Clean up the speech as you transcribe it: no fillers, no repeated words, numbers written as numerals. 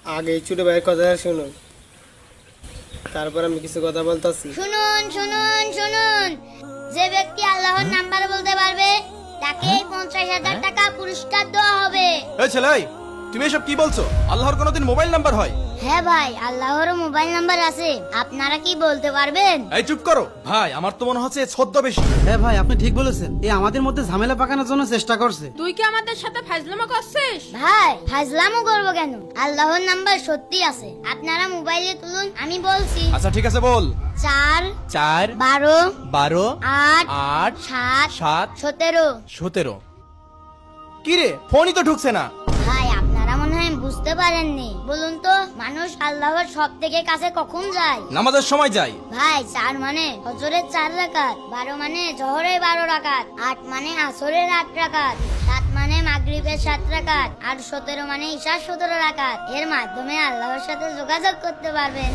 আগে ছোট ভাইয়ের কথা শুনুন, তারপর আমি কিছু কথা বলতেছি। শুনুন শুনুন শুনুন, যে ব্যক্তি আল্লাহর নাম্বার বলতে পারবে তাকে 50,000 টাকা পুরস্কার দেওয়া হবে। এই ছেলে, তুমি এসব কি বলছো? আল্লাহর কোনোদিন মোবাইল নাম্বার হয়? হ্যাঁ ভাই, আল্লাহর মোবাইল নাম্বার আছে, আপনারা কি বলতে পারবেন? এই চুপ করো ভাই, আমার তো মনে হচ্ছে ছদ্মবেশী। হ্যাঁ ভাই, আপনি ঠিক বলেছেন। এই আমাদের মধ্যে ঝামেলা পাকানোর জন্য চেষ্টা করছে। তুই কি আমাদের সাথে ফাজলামো করছিস? ভাই ফাজলামো করবো কেন? আল্লাহর নাম্বার সত্যি আছে, আপনারা মোবাইলে তুলুন, আমি বলছি। আচ্ছা ঠিক আছে, বল। 4 4 12 12 8 8 7 7 17। 17। কি রে, ফোনই তো ঢুকছে না। ভাই আপনারা মনে হয় বুঝতে পারেননি। বলুন তো, মানুষ আল্লাহর সব থেকে কাছে কখন যায়? নামাজের সময় যাই। ভাই 4 মানে ফজরের 4 রাকাত, 12 মানে জোহরের 12 রাকাত, 8 মানে আসরের 8 রাকাত, 7 মানে মাগরিবের 7 রাকাত, আর 17 মানে ইশার 17 রাকাত। এর মাধ্যমে আল্লাহর সাথে যোগাযোগ করতে পারবেন।